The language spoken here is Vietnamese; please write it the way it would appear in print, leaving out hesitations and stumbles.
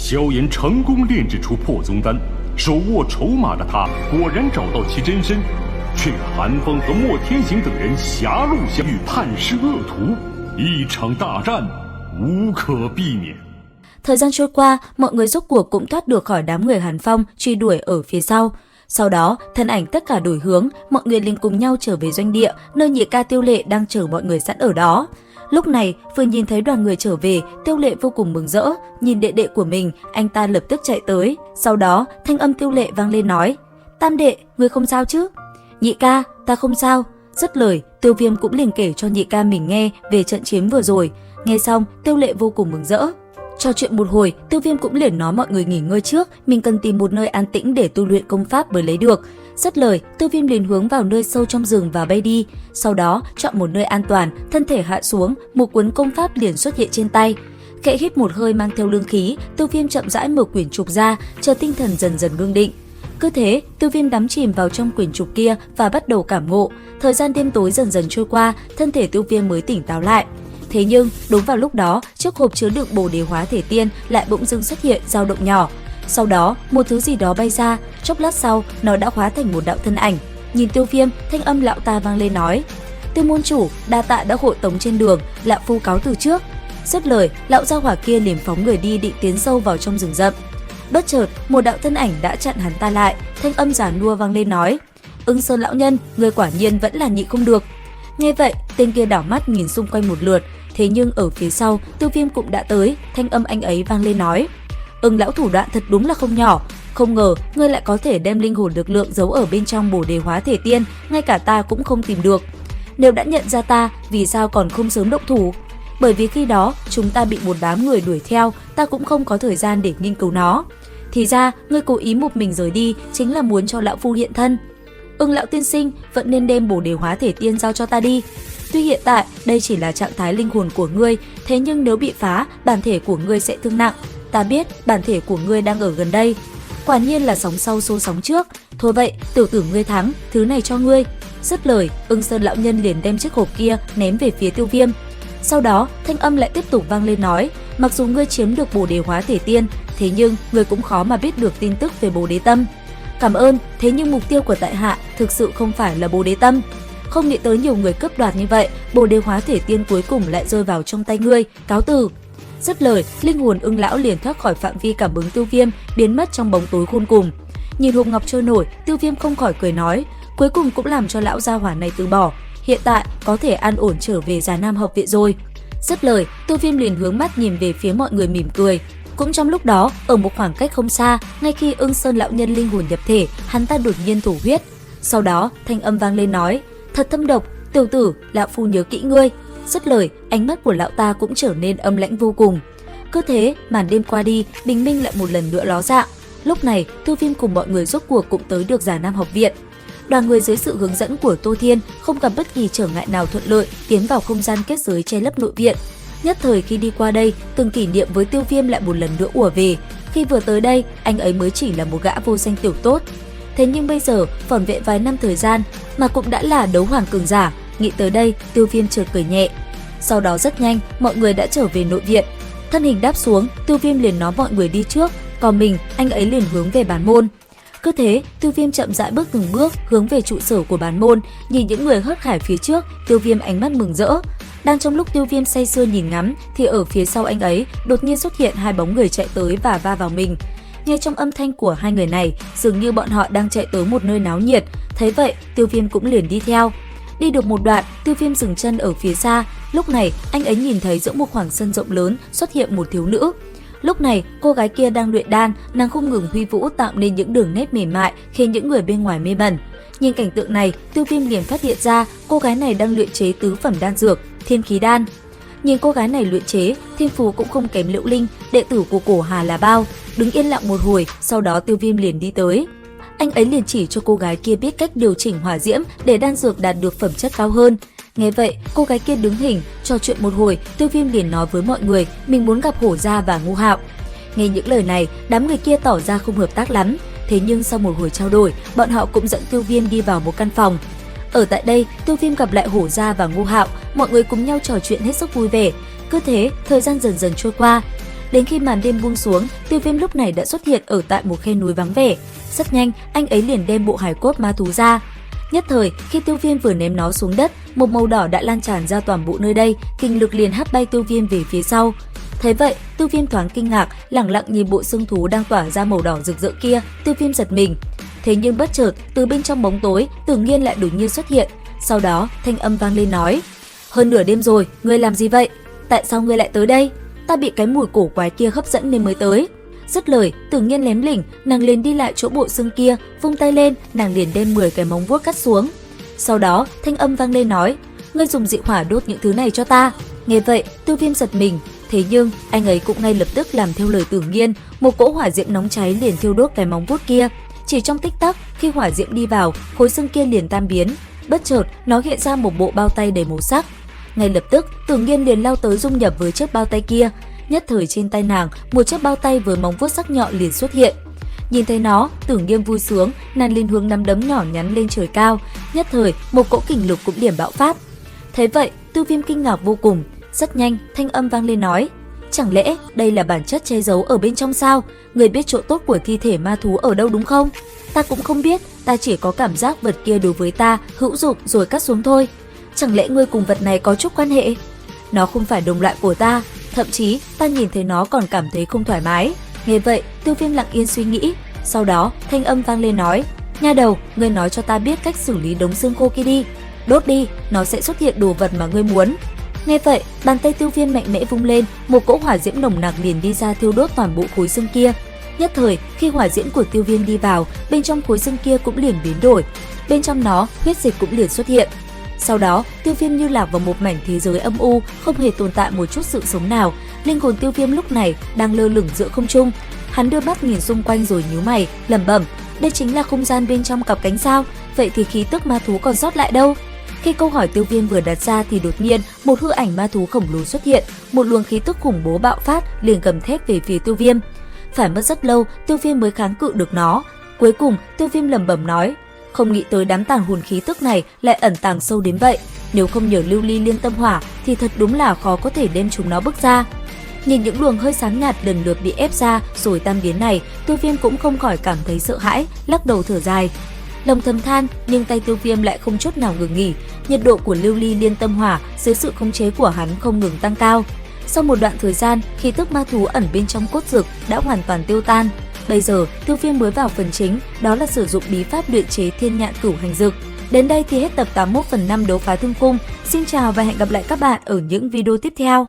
萧炎成功炼制出破宗丹，手握筹码的他果然找到其真身，却与韩风和莫天行等人狭路相遇，叛师恶徒，一场大战无可避免。Thời gian trôi qua, mọi người rốt cuộc cũng thoát được khỏi đám người Hàn Phong truy đuổi ở phía sau. Sau đó, thân ảnh tất cả đổi hướng, mọi người liền cùng nhau trở về doanh địa, nơi nhị ca Tiêu Lệ đang chờ mọi người sẵn ở đó. Lúc này, vừa nhìn thấy đoàn người trở về, Tiêu Lệ vô cùng mừng rỡ, nhìn đệ đệ của mình, anh ta lập tức chạy tới. Sau đó, thanh âm Tiêu Lệ vang lên nói: "Tam đệ, ngươi không sao chứ?" "Nhị ca, ta không sao." Dứt lời, Tiêu Viêm cũng liền kể cho nhị ca mình nghe về trận chiến vừa rồi. Nghe xong, Tiêu Lệ vô cùng mừng rỡ. Trò chuyện một hồi, Tiêu Viêm cũng liền nói mọi người nghỉ ngơi trước, mình cần tìm một nơi an tĩnh để tu luyện công pháp mới lấy được. Dứt lời, Tiêu Viêm liền hướng vào nơi sâu trong rừng và bay đi. Sau đó, chọn một nơi an toàn, thân thể hạ xuống, một cuốn công pháp liền xuất hiện trên tay. Khẽ hít một hơi mang theo lương khí, Tiêu Viêm chậm rãi mở quyển trục ra, chờ tinh thần dần dần ngưng định. Cứ thế, Tiêu Viêm đắm chìm vào trong quyển trục kia và bắt đầu cảm ngộ. Thời gian đêm tối dần dần trôi qua, thân thể Tiêu Viêm mới tỉnh táo lại. Thế nhưng, đúng vào lúc đó, chiếc hộp chứa đựng bồ đề hóa thể tiên lại bỗng dưng xuất hiện dao động nhỏ. Sau đó, một thứ gì đó bay ra, chốc lát sau, nó đã hóa thành một đạo thân ảnh. Nhìn Tiêu Viêm, thanh âm lão ta vang lên nói: "Tiêu môn chủ, đa tạ đã hộ tống trên đường, lão phu cáo từ trước." Dứt lời, lão gia hỏa kia liền phóng người đi định tiến sâu vào trong rừng rậm. Bất chợt, một đạo thân ảnh đã chặn hắn ta lại, thanh âm giản nua vang lên nói: "Ưng Sơn lão nhân, người quả nhiên vẫn là nhịn không được." Nghe vậy, tên kia đảo mắt nhìn xung quanh một lượt. Thế nhưng ở phía sau, Tiêu Viêm cũng đã tới, thanh âm anh ấy vang lên nói: "Ưng lão thủ đoạn thật đúng là không nhỏ, không ngờ ngươi lại có thể đem linh hồn lực lượng giấu ở bên trong bồ đề hóa thể tiên, ngay cả ta cũng không tìm được. Nếu đã nhận ra ta, vì sao còn không sớm động thủ? Bởi vì khi đó chúng ta bị một đám người đuổi theo, ta cũng không có thời gian để nghiên cứu nó. Thì ra, ngươi cố ý một mình rời đi chính là muốn cho lão phu hiện thân. Ưng lão tiên sinh, vẫn nên đem bồ đề hóa thể tiên giao cho ta đi. Tuy hiện tại đây chỉ là trạng thái linh hồn của ngươi, thế nhưng nếu bị phá, bản thể của ngươi sẽ thương nặng. Ta biết bản thể của ngươi đang ở gần đây." Quả nhiên là sóng sau xô sóng trước. Thôi vậy, tiểu tử ngươi thắng, thứ này cho ngươi. Dứt lời, Ưng Sơn lão nhân liền đem chiếc hộp kia ném về phía Tiêu Viêm. Sau đó, thanh âm lại tiếp tục vang lên nói: "Mặc dù ngươi chiếm được bồ đề hóa thể tiên, thế nhưng ngươi cũng khó mà biết được tin tức về bồ đế tâm. Cảm ơn, thế nhưng mục tiêu của tại hạ thực sự không phải là bồ đế tâm. Không nghĩ tới nhiều người cướp đoạt như vậy, bồ đề hóa thể tiên cuối cùng lại rơi vào trong tay ngươi, cáo từ." Dứt lời, linh hồn Ưng lão liền thoát khỏi phạm vi cảm ứng Tiêu Viêm, biến mất trong bóng tối khôn cùng. Nhìn hộp ngọc trôi nổi, Tiêu Viêm không khỏi cười nói: "Cuối cùng cũng làm cho lão gia hỏa này từ bỏ, hiện tại có thể an ổn trở về Già Nam học viện rồi." Dứt lời, Tiêu Viêm liền hướng mắt nhìn về phía mọi người mỉm cười. Cũng trong lúc đó, ở một khoảng cách không xa, ngay khi Ưng Sơn lão nhân linh hồn nhập thể, hắn ta đột nhiên thổ huyết. Sau đó, thanh âm vang lên nói: "Thật thâm độc, tiểu tử, lão phu nhớ kỹ ngươi." Dứt lời, ánh mắt của lão ta cũng trở nên âm lãnh vô cùng. Cứ thế, màn đêm qua đi, bình minh lại một lần nữa ló dạng. Lúc này, Tiêu Viêm cùng mọi người rốt cuộc cũng tới được Già Nam học viện. Đoàn người dưới sự hướng dẫn của Tô Thiên không gặp bất kỳ trở ngại nào thuận lợi tiến vào không gian kết giới che lấp nội viện. Nhất thời khi đi qua đây, từng kỷ niệm với Tiêu Viêm lại một lần nữa ùa về. Khi vừa tới đây, anh ấy mới chỉ là một gã vô danh tiểu tốt. Thế nhưng bây giờ, vỏn vẹn vài năm thời gian mà cũng đã là đấu hoàng cường giả. Nghĩ tới đây, Tiêu Viêm chợt cười nhẹ. Sau đó rất nhanh, mọi người đã trở về nội viện. Thân hình đáp xuống, Tiêu Viêm liền nói mọi người đi trước, còn mình, anh ấy liền hướng về bán môn. Cứ thế, Tiêu Viêm chậm rãi bước từng bước hướng về trụ sở của bán môn, nhìn những người hớt hải phía trước, Tiêu Viêm ánh mắt mừng rỡ. Đang trong lúc Tiêu Viêm say sưa nhìn ngắm, thì ở phía sau anh ấy đột nhiên xuất hiện hai bóng người chạy tới và va vào mình. Nghe trong âm thanh của hai người này, dường như bọn họ đang chạy tới một nơi náo nhiệt. Thấy vậy, Tiêu Viêm cũng liền đi theo. Đi được một đoạn, Tiêu Viêm dừng chân ở phía xa. Lúc này, anh ấy nhìn thấy giữa một khoảng sân rộng lớn xuất hiện một thiếu nữ. Lúc này, cô gái kia đang luyện đan, nàng không ngừng huy vũ tạo nên những đường nét mềm mại khiến những người bên ngoài mê mẩn. Nhìn cảnh tượng này, Tiêu Viêm liền phát hiện ra cô gái này đang luyện chế tứ phẩm đan dược, Thiên Khí đan. Nhìn cô gái này luyện chế, thiên phú cũng không kém Liễu Linh, đệ tử của Cổ Hà là bao. Đứng yên lặng một hồi, sau đó Tiêu Viêm liền đi tới. Anh ấy liền chỉ cho cô gái kia biết cách điều chỉnh hỏa diễm để đan dược đạt được phẩm chất cao hơn. Nghe vậy, cô gái kia đứng hình, trò chuyện một hồi, Tiêu Viêm liền nói với mọi người mình muốn gặp Hổ Gia và Ngô Hạo. Nghe những lời này, đám người kia tỏ ra không hợp tác lắm. Thế nhưng sau một hồi trao đổi, bọn họ cũng dẫn Tiêu Viêm đi vào một căn phòng. Ở tại đây, Tiêu Viêm gặp lại Hổ Gia và Ngô Hạo, mọi người cùng nhau trò chuyện hết sức vui vẻ. Cứ thế, thời gian dần dần trôi qua. Đến khi màn đêm buông xuống, Tiêu Viêm lúc này đã xuất hiện ở tại một khe núi vắng vẻ. Rất nhanh, anh ấy liền đem bộ hài cốt ma thú ra. Nhất thời, khi Tiêu Viêm vừa ném nó xuống đất, một màu đỏ đã lan tràn ra toàn bộ nơi đây, kinh lực liền hất bay Tiêu Viêm về phía sau. Thấy vậy, Tiêu Viêm thoáng kinh ngạc, lẳng lặng nhìn bộ xương thú đang tỏa ra màu đỏ rực rỡ kia, Tiêu Viêm giật mình. Thế nhưng bất chợt, từ bên trong bóng tối, Tử Nghiên lại đột nhiên xuất hiện. Sau đó, thanh âm vang lên nói: "Hơn nửa đêm rồi, ngươi làm gì vậy? Tại sao ngươi lại tới đây? Ta bị cái mùi cổ quái kia hấp dẫn nên mới tới." Dứt lời, Tử Nghiên lém lỉnh, nàng liền đi lại chỗ bộ xương kia, vung tay lên, nàng liền đem 10 cái móng vuốt cắt xuống. Sau đó, thanh âm vang lên nói: "Ngươi dùng dị hỏa đốt những thứ này cho ta." Nghe vậy, Tiêu Viêm giật mình, thế nhưng anh ấy cũng ngay lập tức làm theo lời Tử Nghiên, một cỗ hỏa diễm nóng cháy liền thiêu đốt cái móng vuốt kia. Chỉ trong tích tắc, khi hỏa diễm đi vào, khối xương kia liền tan biến. Bất chợt, nó hiện ra một bộ bao tay đầy màu sắc. Ngay lập tức, Tử Nghiên liền lao tới dung nhập với chiếc bao tay kia. Nhất thời trên tay nàng, một chiếc bao tay với móng vuốt sắc nhọn liền xuất hiện. Nhìn thấy nó, Tử Nghiên vui sướng, nàng liền hướng nắm đấm nhỏ nhắn lên trời cao. Nhất thời, một cỗ kình lực cũng điểm bạo phát. Thế vậy, Tiêu Viêm kinh ngạc vô cùng. Rất nhanh, thanh âm vang lên nói: "Chẳng lẽ đây là bản chất che giấu ở bên trong sao? Người biết chỗ tốt của thi thể ma thú ở đâu đúng không?" "Ta cũng không biết, ta chỉ có cảm giác vật kia đối với ta hữu dụng rồi cắt xuống thôi." "Chẳng lẽ ngươi cùng vật này có chút quan hệ?" "Nó không phải đồng loại của ta, thậm chí ta nhìn thấy nó còn cảm thấy không thoải mái." Nghe vậy, Tiêu Viêm lặng yên suy nghĩ. Sau đó, thanh âm vang lên nói: "Nha đầu, ngươi nói cho ta biết cách xử lý đống xương khô kia đi. Đốt đi, nó sẽ xuất hiện đồ vật mà ngươi muốn." Nghe vậy, bàn tay Tiêu Viêm mạnh mẽ vung lên, một cỗ hỏa diễm nồng nặc liền đi ra thiêu đốt toàn bộ khối xương kia. Nhất thời, khi hỏa diễm của Tiêu Viêm đi vào, bên trong khối xương kia cũng liền biến đổi. Bên trong nó, huyết dịch cũng liền xuất hiện. Sau đó, Tiêu Viêm như lạc vào một mảnh thế giới âm u, không hề tồn tại một chút sự sống nào. Linh hồn Tiêu Viêm lúc này đang lơ lửng giữa không trung. Hắn đưa mắt nhìn xung quanh rồi nhíu mày, lẩm bẩm: "Đây chính là không gian bên trong cặp cánh sao? Vậy thì khí tức ma thú còn sót lại đâu?" Khi câu hỏi Tiêu Viêm vừa đặt ra thì đột nhiên một hư ảnh ma thú khổng lồ xuất hiện, một luồng khí tức khủng bố bạo phát liền gầm thét về phía Tiêu Viêm. Phải mất rất lâu, Tiêu Viêm mới kháng cự được nó. Cuối cùng, Tiêu Viêm lẩm bẩm nói: "Không nghĩ tới đám tàn hồn khí tức này lại ẩn tàng sâu đến vậy. Nếu không nhờ lưu ly liên tâm hỏa thì thật đúng là khó có thể đem chúng nó bước ra." Nhìn những luồng hơi sáng nhạt lần lượt bị ép ra rồi tan biến này, Tiêu Viêm cũng không khỏi cảm thấy sợ hãi, lắc đầu thở dài. Lòng thầm than, nhưng tay Tiêu Viêm lại không chút nào ngừng nghỉ. Nhiệt độ của lưu ly liên tâm hỏa dưới sự khống chế của hắn không ngừng tăng cao. Sau một đoạn thời gian, khí tức ma thú ẩn bên trong cốt dược đã hoàn toàn tiêu tan. Bây giờ, Tiêu Viêm mới vào phần chính, đó là sử dụng bí pháp luyện chế thiên nhạn cửu hành dược. Đến đây thì hết tập 81/5 đấu phá thương khung. Xin chào và hẹn gặp lại các bạn ở những video tiếp theo.